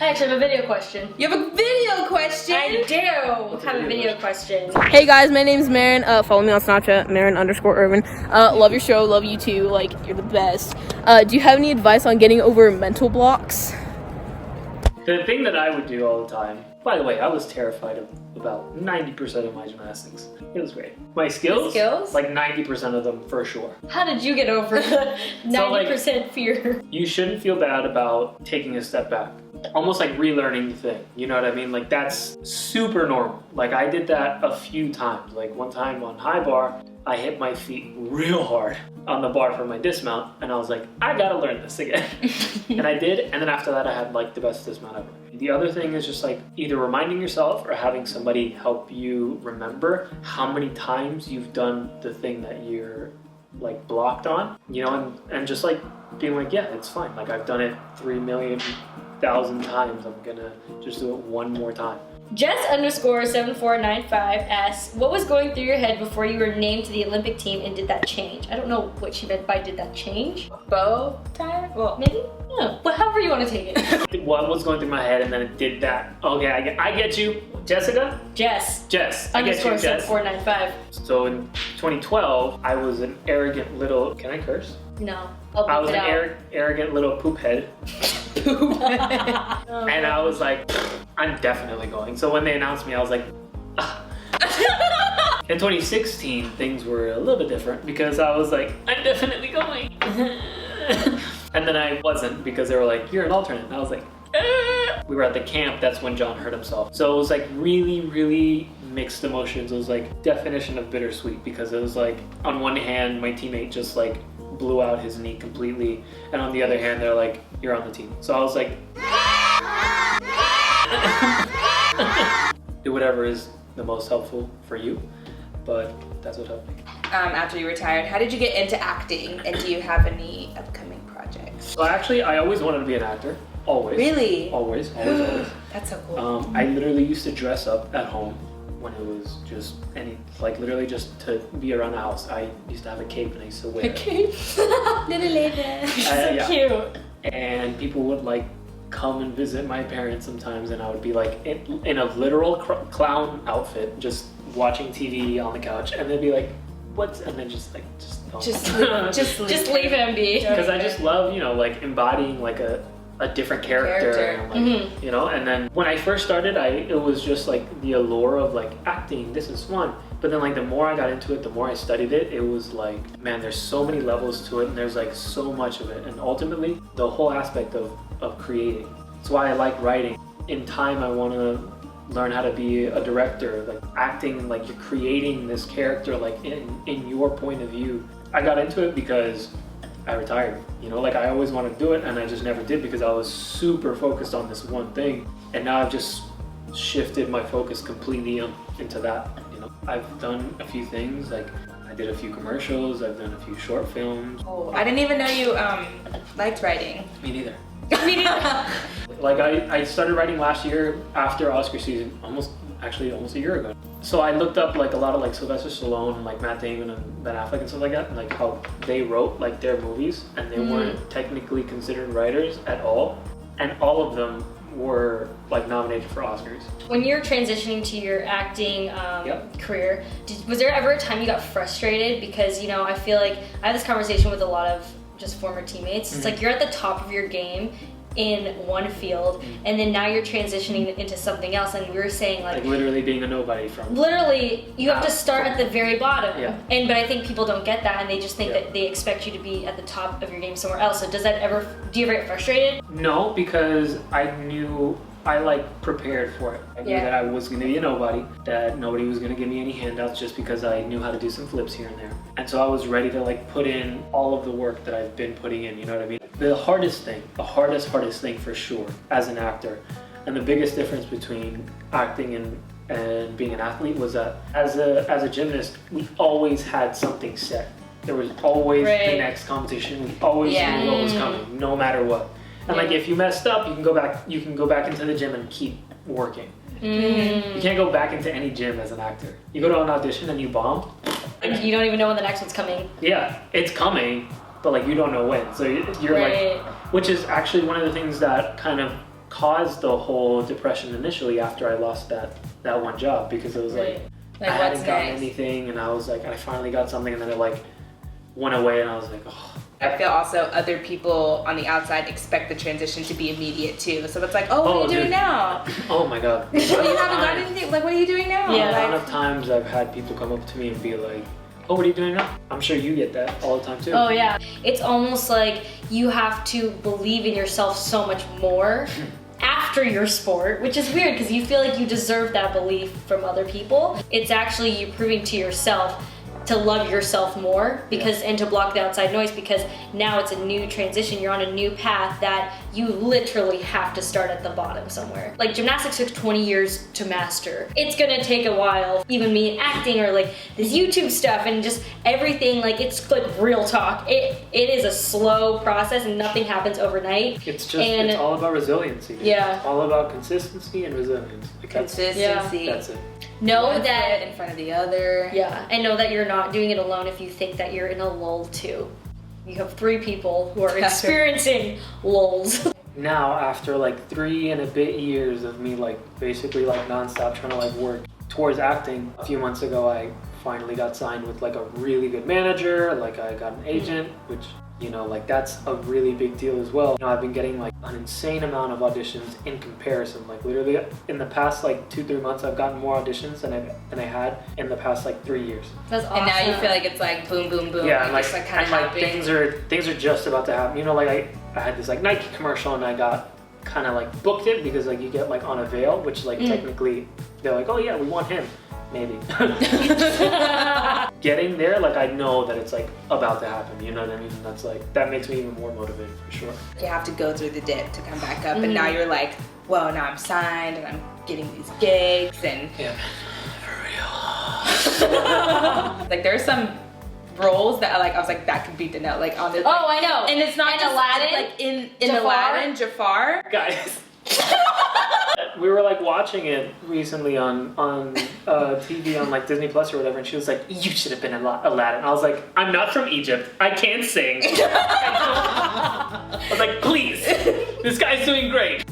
I actually have a video question. You have a video question? I do have a video question. Hey guys, my name's Marin. Follow me on Snapchat, Marin_Irvin. Love your show, love you too. Like, you're the best. Do you have any advice on getting over mental blocks? The thing that I would do all the time, by the way, I was terrified of about 90% of my gymnastics. It was great. My skills? Like 90% of them for sure. How did you get over the 90% fear? You shouldn't feel bad about taking a step back. Almost like relearning the thing, you know what I mean? Like that's super normal. Like I did that a few times. Like one time on high bar, I hit my feet real hard on the bar for my dismount and I was like, I gotta learn this again. And I did, and then after that I had like the best dismount ever. The other thing is just like either reminding yourself or having somebody help you remember how many times you've done the thing that you're like blocked on, you know, and just like being like, yeah, it's fine. Like I've done it 3,000,000 times. I'm gonna just do it one more time. Jess_7495 asks, what was going through your head before you were named to the Olympic team and did that change? I don't know what she meant by did that change. Both times? Well, maybe? Yeah. Well, however you want to take it. What was going through my head and then it did that. Okay, I get you. Jessica? Jess. I get you, Jess. _7495. So in 2012, I was an arrogant little, can I curse? No. I was an arrogant little poop head. And I was like, I'm definitely going. So when they announced me, I was like, ah. In 2016, things were a little bit different because I was like, I'm definitely going. And then I wasn't because they were like, you're an alternate. And I was like, ah. We were at the camp, that's when John hurt himself. So it was like really, really mixed emotions. It was like definition of bittersweet because it was like, on one hand, my teammate just like blew out his knee completely. And on the other hand, they're like, you're on the team. So I was like, do whatever is the most helpful for you, but that's what helped me. After you retired, how did you get into acting, and do you have any upcoming projects? So actually, I always wanted to be an actor. Always. Really? Always. That's so cool. I literally used to dress up at home when it was just literally just to be around the house. I used to have a cape and I used to wear a cape? Danell Leyva. So cute. And people would like come and visit my parents sometimes and I would be like in a literal clown outfit just watching TV on the couch and they'd be like, what's, and then just leave him be. Because I just love, you know, like embodying like a different character. And like, you know, and then when I first started, it was just like the allure of like acting, this is fun. But then like the more I got into it, the more I studied it, it was like, man, there's so many levels to it and there's like so much of it. And ultimately, the whole aspect of creating. That's why I like writing. In time, I want to learn how to be a director, like acting, like you're creating this character like in your point of view. I got into it because I retired, you know, like I always wanted to do it and I just never did because I was super focused on this one thing. And now I've just shifted my focus completely into that, you know. I've done a few things, like I did a few commercials, I've done a few short films. Oh, I didn't even know you liked writing. Me neither. Like I started writing last year after Oscar season, almost a year ago. So I looked up like a lot of like Sylvester Stallone and like Matt Damon and Ben Affleck and stuff like that, and like how they wrote like their movies and they weren't technically considered writers at all. And all of them were like nominated for Oscars. When you're transitioning to your acting career, was there ever a time you got frustrated? Because, you know, I feel like I have this conversation with a lot of just former teammates. It's like you're at the top of your game in one field and then now you're transitioning into something else, and we were saying like literally being a nobody from literally you have to start at the very bottom. But I think people don't get that and they just think that they expect you to be at the top of your game somewhere else. So do you ever get frustrated? No, because I knew I like prepared for it. I knew that I was going to be a nobody, that nobody was going to give me any handouts just because I knew how to do some flips here and there. And so I was ready to like put in all of the work that I've been putting in, you know what I mean? The hardest thing for sure as an actor, and the biggest difference between acting and being an athlete was that as a gymnast, we always had something set. There was always the next competition. We always knew what was coming, no matter what. And like if you messed up, you can go back into the gym and keep working. You can't go back into any gym as an actor. You go to an audition and you bomb. Like you don't even know when the next one's coming. Yeah, it's coming, but like you don't know when. So you're like, which is actually one of the things that kind of caused the whole depression initially after I lost that one job, because it was like I hadn't gotten anything, and I was like, I finally got something, and then it like went away, and I was like, oh. I feel also other people on the outside expect the transition to be immediate too. So it's like, oh, what are you doing now? Oh my god. You haven't got anything? Like, what are you doing now? Yeah. A lot of times I've had people come up to me and be like, oh, what are you doing now? I'm sure you get that all the time too. Oh yeah. It's almost like you have to believe in yourself so much more after your sport, which is weird because you feel like you deserve that belief from other people. It's actually you proving to yourself to love yourself more, because and to block the outside noise, because now it's a new transition. You're on a new path that you literally have to start at the bottom somewhere. Like gymnastics took 20 years to master. It's gonna take a while. Even me acting or like this YouTube stuff and just everything, like it's like real talk. It is a slow process and nothing happens overnight. It's all about resiliency. Yeah. It's all about consistency and resilience. Like Consistency. That's it. Know One that foot in front of the other. Yeah, and know that you're not doing it alone if you think that you're in a lull too. You have 3 people who are experiencing lulls. Now, after like 3 and a bit years of me like basically like nonstop trying to like work towards acting, a few months ago I finally got signed with like a really good manager. Like I got an agent, which, you know, like that's a really big deal as well. You know, I've been getting like an insane amount of auditions in comparison. Like literally in the past like 2-3 months, I've gotten more auditions than I had in the past like 3 years. That's awesome. And now you feel like it's like boom, boom, boom. Yeah, and like, just, like kind of things are just about to happen. You know, like I had this like Nike commercial, and I got kind of like booked it because like you get like on a veil, which like technically they're like, oh yeah, we want him. Maybe. Getting there, like I know that it's like about to happen, you know what I mean? That's like, that makes me even more motivated for sure. You have to go through the dip to come back up, and now you're like, well, now I'm signed and I'm getting these gigs, and yeah, for real. like there's some roles that I was like, that could be Danell, like on the. Oh, I know. And it's not in just Aladdin, like in Jafar? Aladdin, Jafar. Guys. We were like watching it recently on TV on like Disney Plus or whatever, and she was like, you should have been Aladdin. I was like, I'm not from Egypt. I can't sing. I was like, please, this guy's doing great.